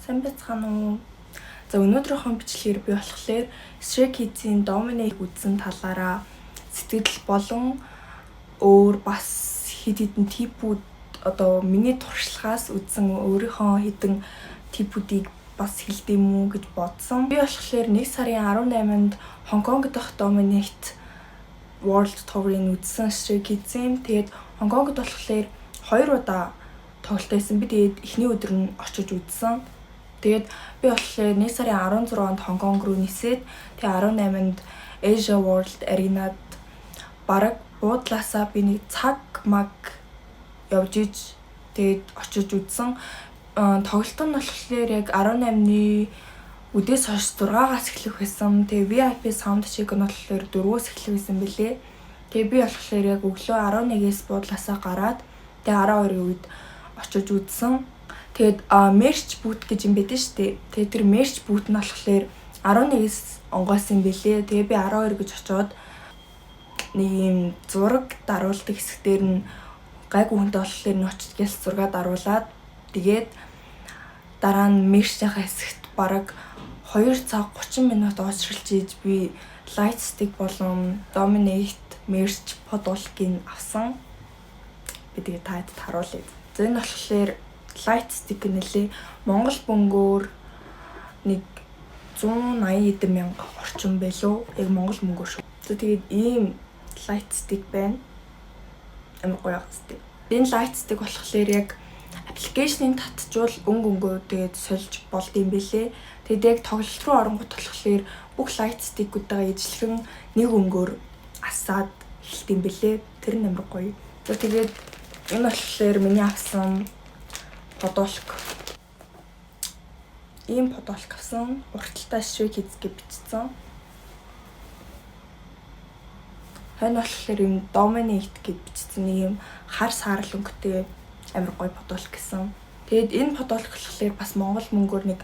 Сайн байцгаана уу? За өнөөдрийнхөө бичлэгээр би болохоор Stray Kids-ийн Dominate үзсэн талаараа сэтгэл болон өөр бас хэд хэдэн типүүд миний туршлагаас үзсэн өөрийнхөө хэдэн типүүдийг бас хэлдэм үү гэж бодсон. Би болохоор 1 сарын 18-нд Хонконг дахь Dominate World Tour-ыг үзсэн Stray Kids-ийн. Тэгээд Хонконгод болохоор 2 удаа тоглолт байсан. Би тэгээд эхний өдөр нь очиж үзсэн. Тэгээд би болохоор 1 сарын 16-нд Хонконг руу нисээд тэгээд 18-нд Asia World Arena-д бараг буудлаасаа би нэг цаг маг явж иж тэгээд очиж үзсэн. Тоглолт нь болохоор яг 18-ны үдээс хойш 6-аас эхлэх байсан. Тэгээд VIP sound check нь болохоор 4-өөс эхлэх байсан бэлээ. Тэгээд би болохоор яг өглөө 11-ээс буудлаасаа гараад тэгээд 12-ийн үед очиж үзсэн. Тэгээд merch boot гэж юм байдэн шүү дээ. Тэгээд тэр merch boot нь болохоор 11-ээс онгоос юм бэлээ. Тэгээд би 12 гэж очиод нэг юм зураг даруулдаг хэсгээр нь гайгүй хүнтэй болохоор нь очиж гээл зураг даруулаад тэгээд дараа нь merch-ийн хэсэгт бараг 2 цаг 30 минут очролж ийж би light stick болон Dominate merch подуулгыг авсан. Би тэгээд таад харуулъя. За энэ болохоор light stick нэлээ Монгол бөнгөөр нэг 180 эдэн мянга орчим байлоо. Яг Монгол мөнгөөр шүү. За тэгээд ийм light stick байна. Амар гоё хэвчээ. Энэ light stick болохоор яг аппликейшнийг татчихвал өнгөө тэгээд сольж болд юм бэлээ. Тэгээд яг тоглолт руу оронгот болохоор бүх light stick-уудаа ижлэгэн нэг өнгөөр асаад эхэлт юм бэлээ. Тэр нь амар гоё. За тэгээд энэ болохоор миний авсан подолк. Ийм подолк авсан. Урталтай Stray Kids гэж бичсэн. Хань болохоор юм Dominate гэж бичсэн юм хар саарл өнгөтэй амар гоё подолк гэсэн. Тэгээд энэ подолк болохоор бас Монгол мөнгөөр нэг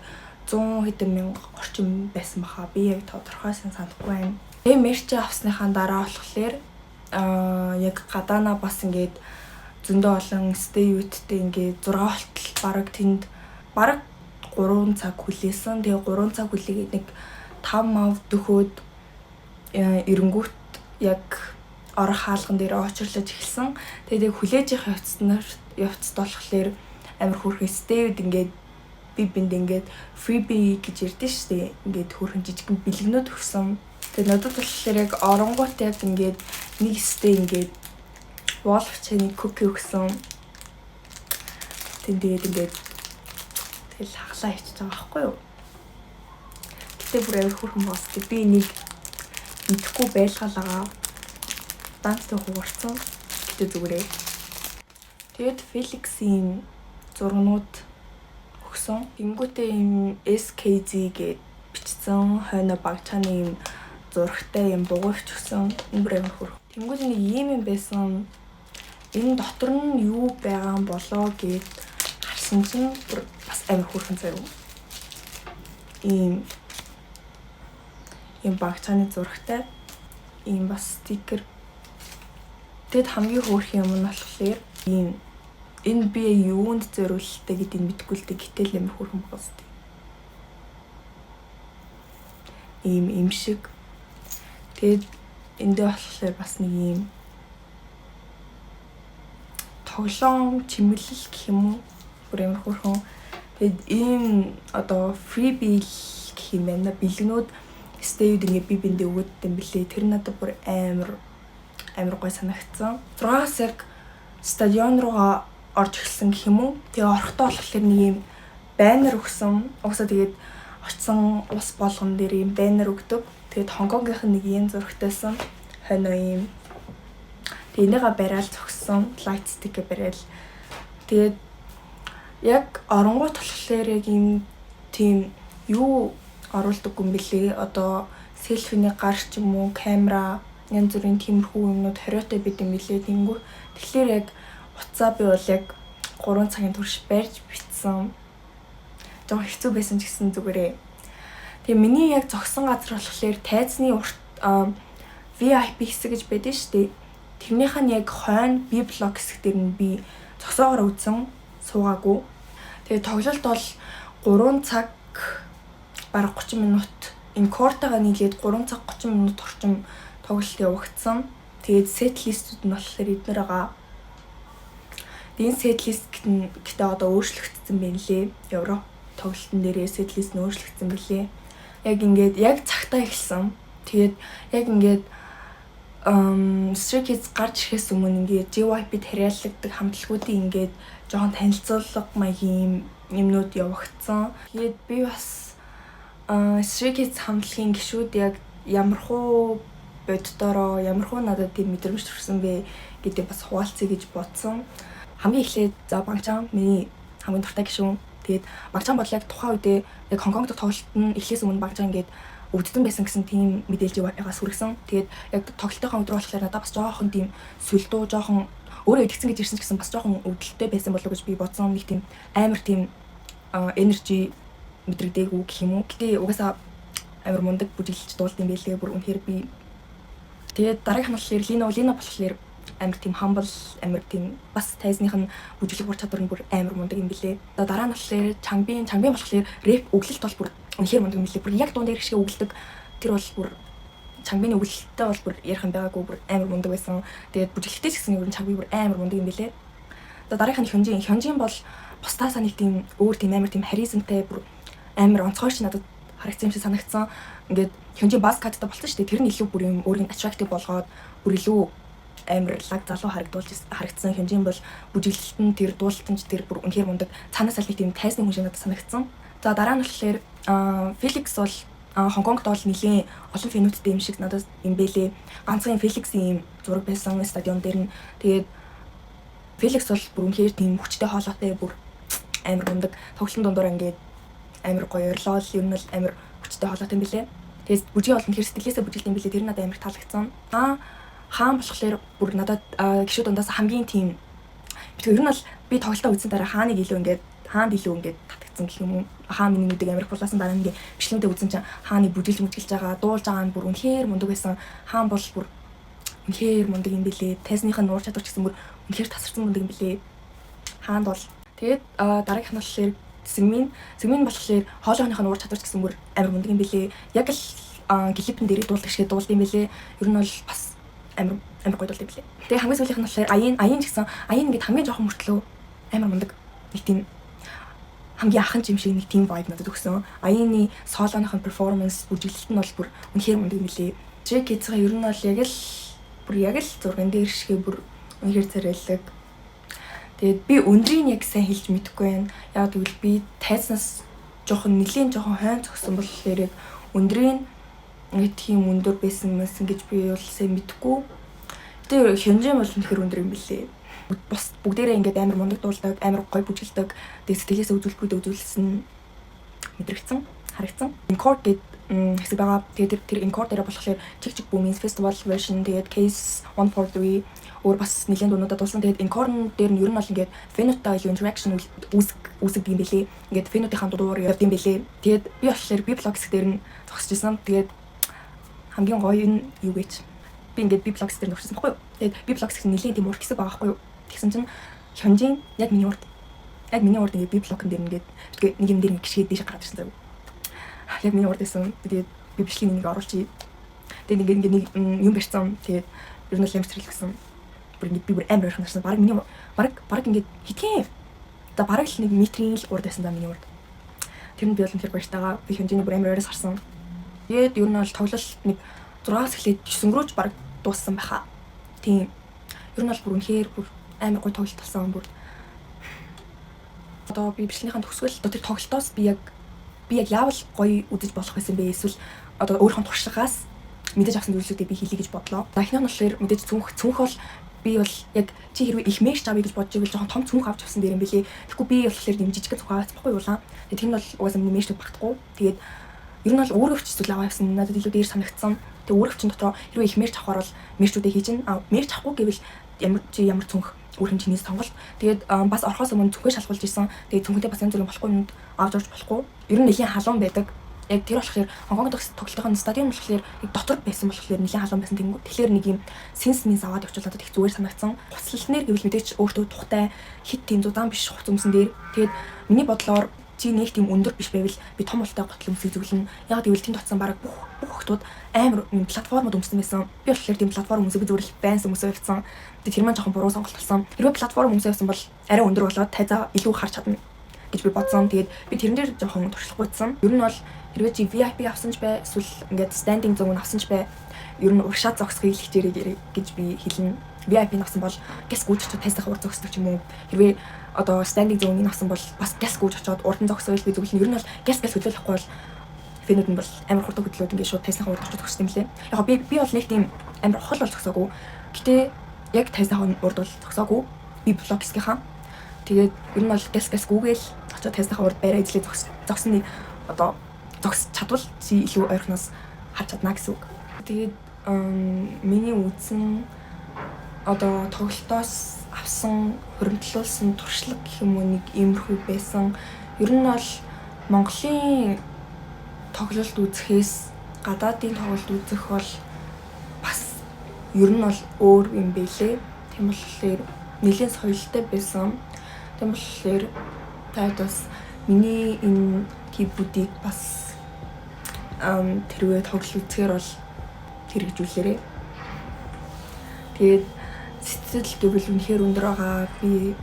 100 хэдэн мянга орчим байсан баха. Би яг тодорхой санахгүй байна. Тэгээ мерч авсныхаа дараа болохоор яг гадаана бас ингээд зөндөө олон stay-үүдтэй ингээд 6 болтол бараг тэнд бараг 3 цаг хүлээсэн. Тэгээ 3 цаг хүлээгээд нэг 5 мав дөхөөд эренгүүт яг орох хаалган дээр очирлож эхэлсэн. Тэгээ хүлээж явцд болохоор амар хөөрхөн stay-үүд ингээд бинд ингээд freebie гэж ярьдэн шүү дээ. Ингээд хөөрхөн жижигэн бэлгэнүүд өгсөн. Тэгээ надад болохоор яг оронгууд яг ингээд нэг stay ингээд Wolf-чны cookie өгсөн. Тэгээд ингээд тэгэл хаглаа ичиж байгаа байхгүй юу? Гэтэ бүр амар хөөрхөн боостой. Би нэг мэдхгүй байлгаалгаа данцтай хугарсан. Гэтэ зүгээрээ. Тэгээд Felix-ийн зургнууд өгсөн. Тэнгүүтээ юм SKZ гэж бичсэн хойно багчааны юм зурагтай юм дугуйч өгсөн. Энэ бүр амар хөөрхөн. Тэнгүүт нэг юм байсан. Энэ дотор нь юу байгаа юм болоо гэд харсан чинь бас амар хөөрхөн заяа. Ийм багцааны зурагтай ийм бас стикер. Тэгэд хамгийн хөөрхөн юм нь болохоор ийм энэ би юунд зориултаа гэдгийг мэдэхгүй л дээ. Гэтэл амар хөөрхөн байгаас тээ. Ийм шиг. Тэгэд эндээ болохоор бас нэг ийм тоглоом чимэглэл гэх юм уу? Бүр амар хөөрхөн. Тэгэд ийм freebie гэх юм байна. Бэлгнүүд stay-үүд ингээ биндээ өгöd юм бэлээ. Тэр надад бүр амар гоё санагдсан. 6-аас яг стадион руугаа орж эхэлсэн гэх юм уу? Тэгээ орохдоо болохоор нэг юм баннер өгсөн. Угсаа тэгээд очсон ус болгон дээр юм баннер өгдөг. Тэгээд Хонконгийнх нэг юм зурагтайсан. Хойно юм. Тэгээд энийгээ бариад зогссон. Light stick-ээ бариад. Тэгээд яг оронгууд болохоор яг юм тийм юу оруулдаг юм бэлээ. Селфиний гар ч юм уу, камера, янз бүрийн тиймэрхүү юмнууд хориотой бид юм бэлээ. Тэнгүү. Тэгэхээр яг уцаа би бол яг 3 цагийн турш барьж битсэн. Жоо хэцүү байсан ч гэсэн зүгээрээ. Тэгээ миний яг зогсон газар болохоор тайзны урт VIP хэсэг гэж байдэн шүү дээ. Тэрнийх нь яг хойно B block хэсэг дээр нь би зогсоогоор үзсэн, суугаагүй. Тэгээ тоглолт бол 3 цаг бараг 30 минут Encore-тайгаа нийлээд 3 цаг 30 минут орчим тоглолт явагдсан. Тэгээд set list-үүд нь болохоор эднэр байгаа. Энэ set list гэдэг одоо өөрчлөгдсөн байна лээ. Европ тоглолтын дээрээ set list нь өөрчлөгдсөн билээ. Яг ингээд яг цагтаа эхэлсэн. Тэгээд яг ингээд Stray Kids гарч ирэхээс өмнө ингээд JYP-д хариалагддаг хамтлагуудын ингээд жоохон танилцуулга маягийн юмнууд явагдсан. Тэгээд би бас Stray Kids хамтлагийн гишүүд яг ямархуу боддороо ямархуу надад тийм мэдрэмж төрсөн бэ гэдэг бас хуваалцъя гэж бодсон. Хамгийн эхлээд за Bangchan миний хамгийн дуртай гишүүн. Тэгээд Bangchan бол яг тухайн үедээ яг Хонконг дахь тоглолт нь эхлээс өмнө Bangchan ингээд өвдсөн байсан гэсэн тийм мэдээлэл JYP-аас хүргэсэн. Тэгээд яг тоглолтын өдөр болохоор надад бас жоохон тийм сүлдүү жоохон өөрөө идэгцэн гэж ирсэн ч гэсэн бас жоохон өвдөлттэй байсан болов уу гэж би бодсон. Нэг тийм амар тийм энержи мэдрэгдээгүй гэх юм уу. Гэтэ угаасаа амар мундаг бүжиглэж дуулт юм байлээ. Бүр үнэхээр би тэгээд дараагийнх нь болохоор Lino болохоор амар тийм humble амар тийм бас тайзных нь бүжиглэх ур чадвар нь бүр амар мундаг юм билээ. Дараа нь болохоор Changbin болохоор рэп өглөлт бол бүр үнэхээр мундаг юм билээ. Бүр яг дуун дээр шиг өглөдөг. Тэр бол бүр Changbin өглөлттэй бол бүр ярих юм байгаагүй бүр амар мундаг байсан. Тэгээд бүжиглэхтэй ч гэсэн ер нь Changbin бүр амар мундаг юм билээ. Дараагийнх нь Hyunjin бол бусдаасаа нэг тийм өөр тийм амар тийм харизмтай бүр амар онцгойч надад харагдсан юм шиг санагдсан. Ингээд Hyunjin бас каттай болсон шүү дээ. Тэр нь илүү бүр юм өөрийн attractive болгоод бүр илүү амар лаг залуу харагдсан. Hyunjin бол бүжиглэлтэн тэр дуулалтан ч тэр бүр үнэхээр мундаг. Цаанаас аль нэг тийм тайзны хүн шиг надад санагдсан. За дараа нь болохоор Felix бол Хонконгт бол нэлийн олон фэнүүдтэй юм шиг надад юм бэлээ. Ганцхан Felix-ийн зураг байсан стадион дээр нь. Тэгээд Felix бол бүр үнэхээр тийм хүчтэй хоолойтой бүр амар мундаг. Тоглолтын дундуур ингээд амар гоё орлоо ер нь л амар хүчтэй хоолойтой юм бэлээ. Тэгээд бүжиг олон хэр сэтгэлээсээ бүжиглэдэг юм бэлээ. Тэр надад амар таалагдсан. Хаан болохоор бүр надад гişүүд дундаас хамгийн тийм ер нь бол би тоглолтоо үзсэн дараа хааныг илүү ингээд хаанд илүү ингээд татагдсан гэх юм уу. Хаан миний нүдийг амар хулаасан дараа ингээд бичлэгүүдээ үзсэн чинь хааны бүжиглж байгаа, дуулж байгаа нь бүр үнэхээр мундаг байсан. Хаан бол бүр үнэхээр мундаг юм бэлээ. Тайзных нь уур чадвар ч гэсэн бүр үнэхээр тасарсан мундаг юм бэлээ. Хаанд бол тэгээд дараагийнх нь болохоор Сэгмин болохоор хоолойных нь уур чадвар ч гэсэн бүр амар мундаг юм бэлээ. Яг л клипэн дээр дуулдаг шиг дуулд юм бэлээ. Ер нь бол бас амар гоё дуулд юм бэлээ. Тэгээ хамгийн сүүлийнх нь болохоор Аян ч гэсэн Аян ингээд хамгийн жоохон мөртлөө амар мундаг. Нэг тийм хамгийн ахын юм шиг нэг тийм vibe надад өгсөн. Аяны солоных нь performance бүжиглэлт нь бол бүр үнэхээр мундаг юм бэлээ. Stray Kids-ийн ер нь бол яг л зурган дээр шигээ бүр үнэхээр царайлаг. Тэгээд би өндрийг яг сайн хэлж мэдэхгүй байна. Яг тэгвэл би тайзнаас нэлийн жоохон хойн зогсон болохоор яг өндрийн нэг тийм өндөр байсан гэж би бол сайн мэдэхгүй. Тэгээд Hyunjin бол үнэхээр өндөр юм билээ. Бус бүгдээрээ ингээд амар мундаг дуулдаг, амар гоё бүжиглдэг. Тэгээд сэтгэлээсээ үзүүлбэрүүд үзүүлсэн мэдрэгдсэн, харагдсан. Encore гэдэг хэсэг байгаа. Тэгээд тэр Encore дээр болохоор Чиг Booming Festival version тэгээд Case 143 өөр бас нэлийн дуунуудад дуулсан. Тэгээд Encore дээр нь ер нь бол ингээд фэнүүдтэй илүү interaction үүсгдэг юм билээ. Ингээд фэнүүдийн дуур явд юм билээ. Тэгээд би болохоор B-Blocks дээр нь зогсож исэн. Тэгээд хамгийн гоё нь юу гэж би ингээд B-Blocks дээр нөхөрсөн байхгүй юу? Тэгээд B-Blocks гэсэн нэлийн тийм урт хэсэг байгаа байхгүй юу? Тэгсэн чинь Hyunjin яг миний урд ингээд B-Block-ын дээр ингээд нэг юм дээр гიშгээд дэше гараад ирсэн заяа. Яг миний урд байсан. Тэгээд би бичлэгийн нэг оруулчих. Тэгээд ингээд нэг юм барьсан. Тэгээд ер нь л амстрал гэсэн. Би бүр амар ойрхон нарсан. Бараг ингээд хитгэн. За бараг л 1 метрийн л урд байсан да миний урд. Тэр нь би бол тэр баяртайгаа би Hyunjin бүр амар ойроос харсан. Тэгээд ер нь бол тоглолт нэг 6-аас эхлээд 9 рүү ч бараг дууссан байхаа. Тийм. Ер нь бол бүр үнэхээр бүр амар гоё тоглолт болсон бүр. Одоо би бичлэгийнхаа төгсгөл одоо тэр тоглолтоос би яг яавал гоё үзэж болох байсан бэ? Эсвэл одоо өөрийнхөө туршлагаас мэдээж авсан зүйлсүүдийг би хийлье гэж бодлоо. Дахин нь болохоор мэдээж цүнх бол би бол яг чи хэрвээ их мэш авъя гэж бодож ивэл жоохон том цүнх авч авсан дээр юм билий. Тэгэхгүй би болохоор юм жижиг цүнх аваад байхгүй юулаа. Тэгээд тэр нь бол угаасаа миний мэштэй багтахгүй. Тэгээд ер нь бол өөрөө ч зүйл аваа явсан надад илүү дээр санагдсан. Тэгээд өөрөө чинь дотроо хэрвээ их мэш авахаар бол мэшчүүдээ хийж ин мэш авахгүй гэвэл ямар цүнх өөр хэмжээний сонголт. Тэгээд бас орхоос өмнө цүнхээ шалгуулж ирсэн. Тэгээд цүнхтэй бас янз бүрийн болохгүй юмд авч болохгүй. Ер нь нэлийн халуун байдаг. Яг тэр болохоор Хонконг дахь тоглолтын стадион болохоор яг дотор байсан болохоор нэлийн халуун байсан. Тэгэхээр нэг юм сенс минь аваад явуулаад их зүгээр санагдсан. Хуцлалнэр гэвэл мэдээч өөртөө тухтай хит тийм зузаан биш хуц өмсөн дээр. Тэгээд миний бодлоор чи нэг тийм өндөр биш байвал би том ултай готлон өмсөж зөвлөн. Яг гэвэл тэнд очсон бараг бүх хүмүүс амар платформод өмсөн байсан. Би болохоор тийм платформ өмсөв зүгээр л байнс өмсөв явцсан. Тэгээд тэр маань жоохон буруу сонголт болсон. Хэрвээ платформ өмсөв явсан бол арай өндөр болоод тайзаа илүү харж чадна гэж би бодсон. Тэгээд би тэрэн дээр жоохон туршлагагүй. Ер нь бол хэрвээ чи VIP авсан ч бай, эсвэл ингээд standing zone авсан ч бай, ер нь уршаа зогсхийг хэлчихээрэй гэж би хэлнэ. VIP авсан бол гяс гүйж очоод тайзаа урд зогсдог ч юм уу. Хэрвээ одоо standing zone-ийг авсан бол бас гяс гүйж очоод урд нь зогсоол би зөвлөн. Ер нь бол гяс хөдлөхгүй бол фэнүүд нь бол амар хурдан хөдлөөд ингээд шууд тайзаа урд очоод зогсдог юм лээ. Яг би бол нэг тийм амар хол бол зогсоогүй. Гэтэ яг тайзаа урд бол зогсоогүй. Би блок хэсгийнхаа. Тэгээд ер нь бол гяс гүйгээл очоод тайзаа урд байраа эзлээ зогсны одоо зогс чадвал чи илүү ойрхоноос харж чадна гэсэн үг. Тэгээд миний үзсэн одоо тоглолтоос авсан хөрөмтлүүлсэн туршлага гэх юм уу нэг иймэрхүү байсан. Ер нь бол Монголын тоглолт үзэхээс гадаадын тоглолт үзэх бол бас ер нь бол өөр юм байлээ. Тийм болохоор нэлээд соёлтой байсан. Тийм болохоор таад бас миний энэ кибүүдийг бас тэрвээ тоглолт үзэхээр бол хэрэгжүүлээрэй. Тэгээд сэтгэл гэвэл үнэхээр өндөр байгаа. Би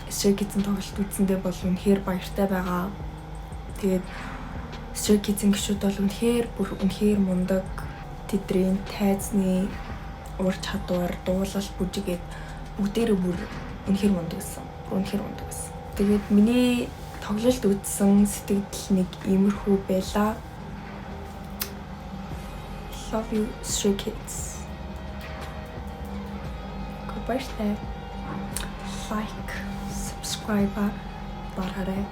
Stray Kids-ийн тоглолт үзсэндээ бол үнэхээр баяртай байгаа. Тэгээд Stray Kids-ийн гишүүд бол үнэхээр мундаг. Тэдний тайзны ур чадвар, дуулал, бүжигээд бүгдээрээ бүр үнэхээр мундаг байсан. Тэгээд миний тоглолт үзсэн сэтгэл нэг иймэрхүү байлаа. Love you Stray Kids. Goodbye. Like, subscribe бараарай.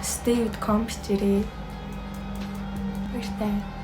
Stay with Comp. Баяртай.